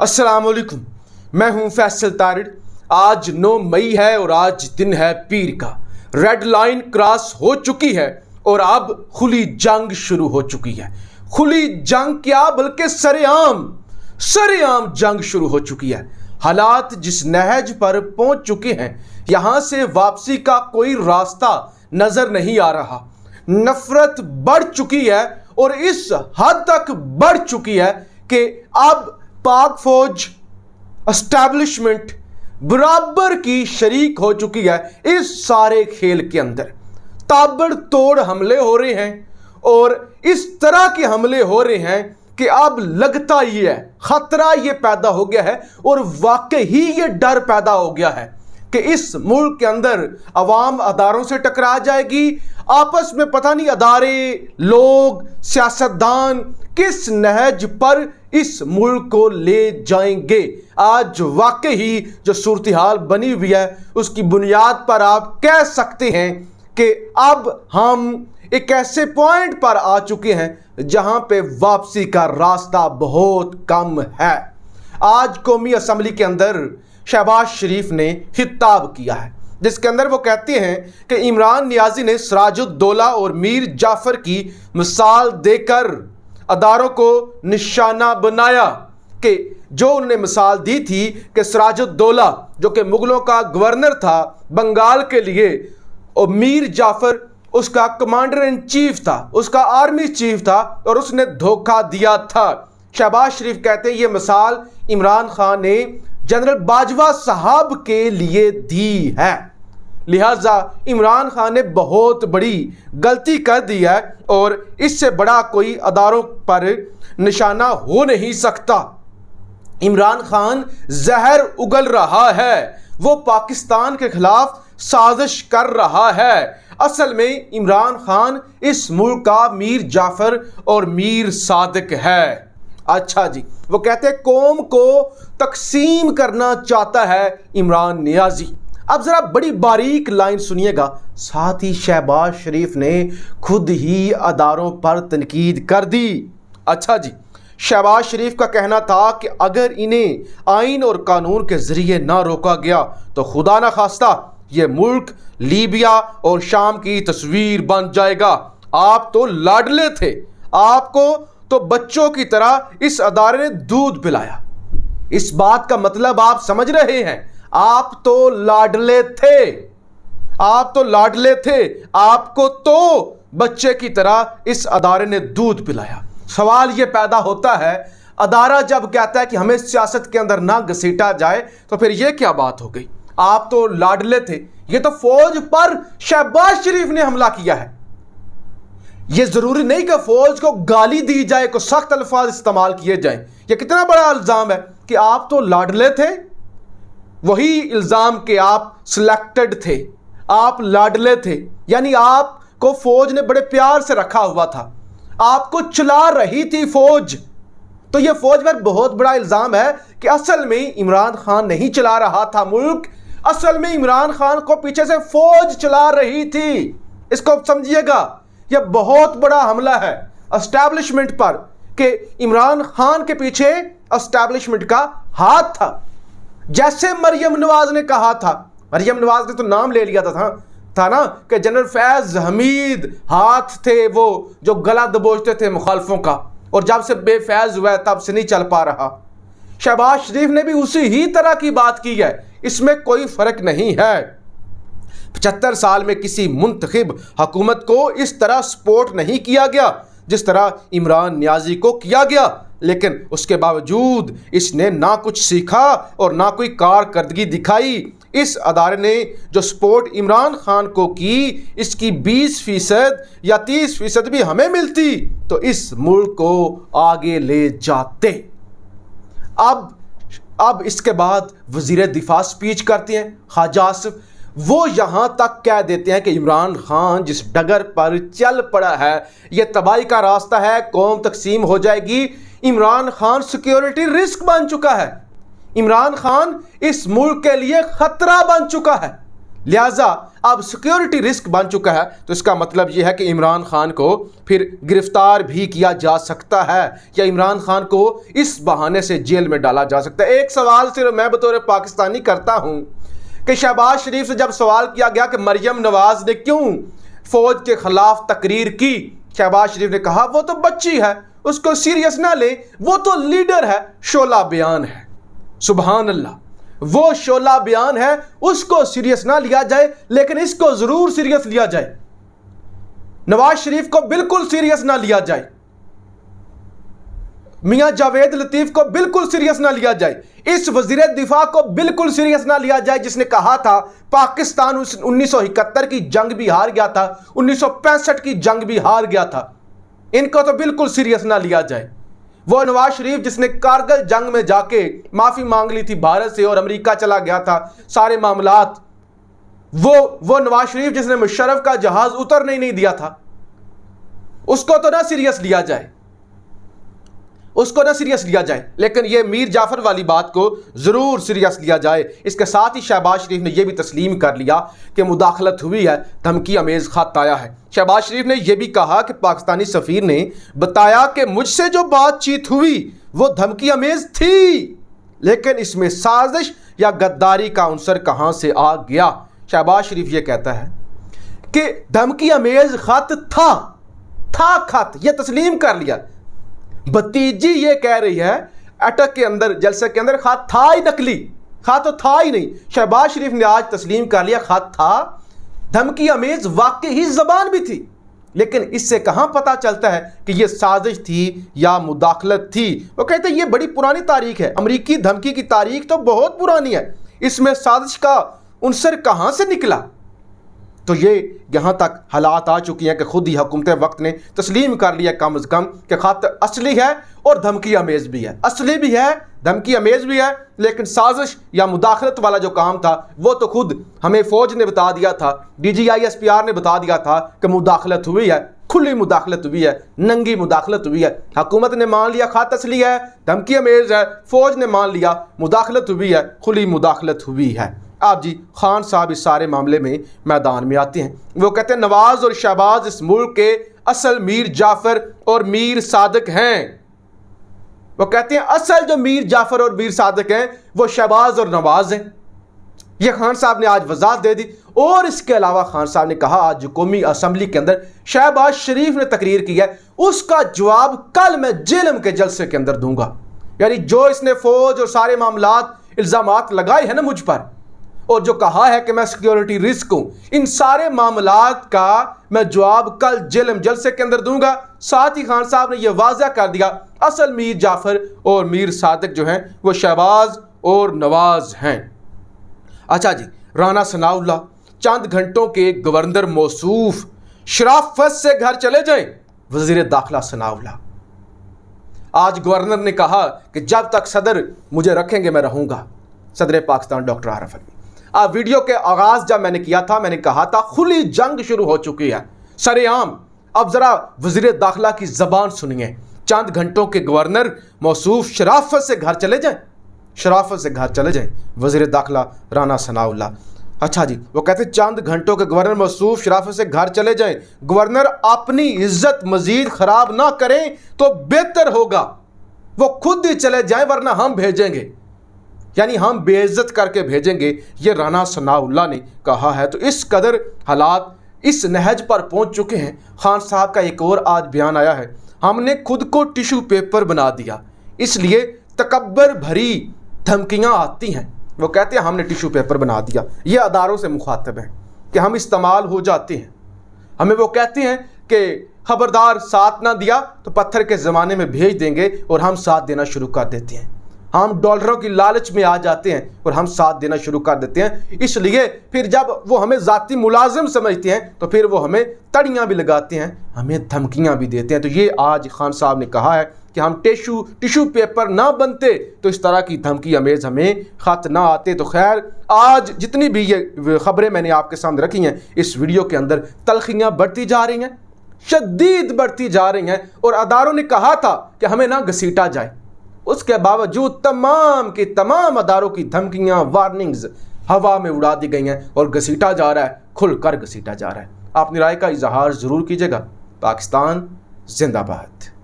अस्सलाम वालेकुम, मैं हूं फैसल तारिड़। आज 9 मई है और आज दिन है पीर का। रेड लाइन क्रॉस हो चुकी है और अब खुली जंग शुरू हो चुकी है। खुली जंग क्या बल्कि सरेआम जंग शुरू हो चुकी है। हालात जिस नहज पर पहुंच चुके हैं, यहां से वापसी का कोई रास्ता नजर नहीं आ रहा। नफरत बढ़ चुकी है और इस हद तक बढ़ चुकी है कि अब पाक फौज एस्टैब्लिशमेंट बराबर की शरीक हो चुकी है इस सारे खेल के अंदर। ताबड़तोड़ हमले हो रहे हैं और इस तरह के हमले हो रहे हैं कि अब लगता ही है खतरा ये पैदा हो गया है और वाकई ही ये डर पैदा हो गया है कि इस मुल्क के अंदर अवाम अदारों से टकरा जाएगी। आपस में पता नहीं अदारे, लोग, सियासतदान किस नहज पर इस मुल्क को ले जाएंगे। आज वाकई ही जो सूरत हाल बनी हुई है उसकी बुनियाद पर आप कह सकते हैं कि अब हम एक ऐसे पॉइंट पर आ चुके हैं जहां पे वापसी का रास्ता बहुत कम है। आज कौमी असम्बली के अंदर शहबाज शरीफ ने खिताब किया है जिसके अंदर वो कहते हैं कि इमरान नियाजी ने सिराजुद्दौला और मीर जाफर की मिसाल देकर अदारों को निशाना बनाया कि जो उन्होंने मिसाल दी थी कि सिराजुद्दौला जो कि मुगलों का गवर्नर था बंगाल के लिए और मीर जाफर उसका कमांडर इन चीफ था, उसका आर्मी चीफ था और उसने धोखा दिया था। शहबाज शरीफ कहते हैं ये मिसाल इमरान खान ने जनरल बाजवा साहब के लिए दी है, लिहाजा इमरान खान ने बहुत बड़ी गलती कर दी है और इससे बड़ा कोई अदारों पर निशाना हो नहीं सकता। इमरान खान जहर उगल रहा है, वो पाकिस्तान के खिलाफ साजिश कर रहा है। असल में इमरान खान इस मुल्क का मीर जाफर और मीर सादिक है। अच्छा जी, वो कहते हैं कौम को तकसीम करना चाहता है इमरान नियाजी। अब जरा बड़ी बारीक लाइन सुनिएगा। साथ ही शहबाज शरीफ ने खुद ही अदारों पर तनकीद कर दी। अच्छा जी, शहबाज शरीफ का कहना था कि अगर इन्हें आइन और कानून के जरिए ना रोका गया तो खुदा ना खास्ता ये मुल्क लीबिया और शाम की तस्वीर बन जाएगा। आप तो लाडले थे, आपको तो बच्चों की तरह इस अदारे ने दूध पिलाया। इस बात का मतलब आप समझ रहे हैं, आप तो लाडले थे, आपको तो बच्चे की तरह इस अदारे ने दूध पिलाया। सवाल ये पैदा होता है, अदारा जब कहता है कि हमें सियासत के अंदर ना घसीटा जाए तो फिर ये क्या बात हो गई। आप तो लाडले थे, ये तो फौज पर शहबाज शरीफ ने हमला किया है। ये जरूरी नहीं कि फौज को गाली दी जाए, को सख्त अल्फाज इस्तेमाल किए जाएं। ये कितना बड़ा इल्जाम है कि आप तो लाडले थे, वही इल्जाम कि आप सिलेक्टेड थे, आप लाडले थे, यानी आपको फौज ने बड़े प्यार से रखा हुआ था, आपको चला रही थी फौज। तो ये फौज पर बहुत बड़ा इल्जाम है कि असल में इमरान खान नहीं चला रहा था मुल्क, असल में इमरान खान को पीछे से फौज चला रही थी। इसको समझिएगा, यह बहुत बड़ा हमला है एस्टैब्लिशमेंट पर कि इमरान खान के पीछे एस्टैब्लिशमेंट का हाथ था। जैसे मरियम नवाज ने कहा था, मरियम नवाज ने तो नाम ले लिया था ना कि जनरल फैज हमीद हाथ थे वो जो गला दबोचते थे मुखालफों का, और जब से बेफैज हुआ है तब से नहीं चल पा रहा। शहबाज शरीफ ने भी उसी ही तरह की बात की है, इसमें कोई फर्क नहीं है। 75 साल में किसी मुंतखब हुकूमत को इस तरह सपोर्ट नहीं किया गया जिस तरह इमरान नियाजी को किया गया, लेकिन उसके बावजूद इसने ना कुछ सीखा और ना कोई कारकर्दगी दिखाई। इस अदारे ने जो सपोर्ट इमरान खान को की, इसकी 20% या 30% भी हमें मिलती तो इस मुल्क को आगे ले जाते। अब इसके बाद वजीर दिफा स्पीच करते हैं ख्वाजा आसिफ। वो यहाँ तक कह देते हैं कि इमरान खान जिस डगर पर चल पड़ा है ये तबाही का रास्ता है, कौम तकसीम हो जाएगी। इमरान खान सिक्योरिटी रिस्क बन चुका है, इमरान खान इस मुल्क के लिए खतरा बन चुका है, लिहाजा अब सिक्योरिटी रिस्क बन चुका है, तो इसका मतलब यह है कि इमरान खान को फिर गिरफ्तार भी किया जा सकता है या इमरान खान को इस बहाने से जेल में डाला जा सकता है। एक सवाल सिर्फ मैं बतौर पाकिस्तानी करता हूं कि शहबाज शरीफ से जब सवाल किया गया कि मरियम नवाज ने क्यों फौज के खिलाफ तकरीर की, शहबाज शरीफ ने कहा वो तो बच्ची है, उसको सीरियस ना ले, वो तो लीडर है, शोला बयान है। सुभान अल्लाह, वो शोला बयान है, उसको सीरियस ना लिया जाए, लेकिन इसको जरूर सीरियस लिया जाए। नवाज शरीफ को बिल्कुल सीरियस ना लिया जाए, मियां जावेद लतीफ को बिल्कुल सीरियस ना लिया जाए, इस वजीर दिफा को बिल्कुल सीरियस ना लिया जाए जिसने कहा था पाकिस्तान 1971 की जंग भी हार गया था, 1965 की जंग भी हार गया था। इनको तो बिल्कुल सीरियस ना लिया जाए। वो नवाज शरीफ जिसने कारगिल जंग में जाके माफी मांग ली थी भारत से और अमेरिका चला गया था सारे मामलात, वो नवाज शरीफ जिसने मुशर्रफ का जहाज उतरने ही नहीं दिया था, उसको तो ना सीरियस लिया जाए, उसको ना सीरियस लिया जाए, लेकिन ये मीर जाफर वाली बात को जरूर सीरियस लिया जाए। इसके साथ ही शहबाज शरीफ ने यह भी तस्लीम कर लिया कि मुदाखलत हुई है, धमकी अमेज खत आया है। शहबाज शरीफ ने यह भी कहा कि पाकिस्तानी सफीर ने बताया कि मुझसे जो बातचीत हुई वो धमकी अमेज थी, लेकिन इसमें साजिश या गद्दारी का अंसर कहां से आ गया। शहबाज शरीफ ये कहता है कि धमकी अमेज खत था खत, यह तस्लीम कर लिया। भतीजी ये कह रही है अटक के अंदर, जलसे के अंदर खत था ही नकली, खत तो था ही नहीं। शहबाज शरीफ ने आज तस्लीम कर लिया खत था, धमकी अमेज वाकई ही जबान भी थी, लेकिन इससे कहां पता चलता है कि यह साजिश थी या मुदाखलत थी। वो कहते हैं यह बड़ी पुरानी तारीख है, अमरीकी धमकी की तारीख तो बहुत पुरानी है, इसमें साजिश का उनसर कहां से निकला। तो ये यहाँ तक हालात आ चुकी हैं कि खुद ही हुकूमत वक्त ने तस्लीम कर लिया कम से कम कि खत असली है और धमकी अमेज भी है, असली भी है, धमकी अमेज भी है, लेकिन साजिश या मुदाखलत वाला जो काम था वो तो खुद हमें फौज ने बता दिया था, DGI SPR ने बता दिया था कि मुदाखलत हुई है, खुली मुदाखलत हुई है, नंगी मुदाखलत हुई है। हुकूमत ने मान लिया खत असली है, धमकी अमेज है, फौज ने मान लिया मुदाखलत हुई है, खुली मुदाखलत हुई है। आप जी खान साहब इस सारे मामले में मैदान में आते हैं। वो कहते हैं नवाज और शहबाज इस मुल्क के असल मीर जाफर और मीर सादिक हैं। वो कहते हैं असल जो मीर जाफर और मीर सादिक हैं वो शहबाज और नवाज हैं। ये खान साहब ने आज वजाहत दे दी। और इसके अलावा खान साहब ने कहा आज कौमी असम्बली के अंदर शहबाज शरीफ ने तकरीर की है, उसका जवाब कल मैं जेलम के जलसे के अंदर दूंगा। यानी जो इसने फौज और सारे मामलात इल्जामात लगाए हैं ना मुझ पर, और जो कहा है कि मैं सिक्योरिटी रिस्क हूं, इन सारे मामलात का मैं जवाब कल जेलम जलसे के अंदर दूंगा। साथ ही खान साहब ने यह वाज़ा कर दिया असल मीर जाफर और मीर सादिक जो हैं वो शहबाज और नवाज हैं। अच्छा जी, राना सनाउल्लाह चंद घंटों के गवर्नर मौसूफ शराफत से घर चले जाएं। वजीर दाखिला सनाउल्लाह आज गवर्नर ने कहा कि जब तक सदर मुझे रखेंगे मैं रहूंगा, सदर पाकिस्तान डॉक्टर आरिफ अलवी। वीडियो के आगाज जब मैंने किया था मैंने कहा था खुली जंग शुरू हो चुकी है सरेआम। अब जरा वजीर दाखिला की जबान सुनिए। चंद घंटों के गवर्नर मौसूफ शराफत से घर चले जाएं, शराफत से घर चले जाएं, वजीर दाखिला राना सनाउल्लाह। अच्छा जी, वो कहते चंद घंटों के गवर्नर मौसूफ शराफत से घर चले जाएं, गवर्नर अपनी इज्जत मजीद खराब ना करें तो बेहतर होगा, वो खुद ही चले जाएं वरना हम भेजेंगे, यानी हम बेइज्जत करके भेजेंगे, ये राना सनाउल्लाह ने कहा है। तो इस कदर हालात इस नहज पर पहुंच चुके हैं। खान साहब का एक और आज बयान आया है, हमने खुद को टिश्यू पेपर बना दिया, इसलिए तकब्बर भरी धमकियां आती हैं। वो कहते हैं हमने टिश्यू पेपर बना दिया, ये अदारों से मुखातब हैं कि हम इस्तेमाल हो जाते हैं। हमें वो कहते हैं कि खबरदार साथ ना दिया तो पत्थर के ज़माने में भेज देंगे और हम साथ देना शुरू कर देते हैं। हम डॉलरों की लालच में आ जाते हैं और हम साथ देना शुरू कर देते हैं। इसलिए फिर जब वो हमें ज़ाती मुलाजिम समझते हैं तो फिर वो हमें तड़ियाँ भी लगाते हैं, हमें धमकियाँ भी देते हैं। तो ये आज खान साहब ने कहा है कि हम टिश्यू पेपर ना बनते तो इस तरह की धमकी अमेज हमें ख़त ना आते। तो खैर आज जितनी भी ये ख़बरें मैंने आपके सामने रखी हैं इस वीडियो के अंदर तलखियाँ बढ़ती जा रही हैं, शदीद बढ़ती जा रही हैं। और अदारों ने कहा था कि हमें ना घसीटा जाए, उसके बावजूद तमाम की तमाम अदारों की धमकियां वार्निंग्स ہوا میں اڑا دی گئی ہیں اور گھسیٹا جا رہا ہے، کھل کر گھسیٹا جا رہا ہے۔ اپنی رائے کا اظہار ضرور کیجیے گا۔ پاکستان زندہ باد۔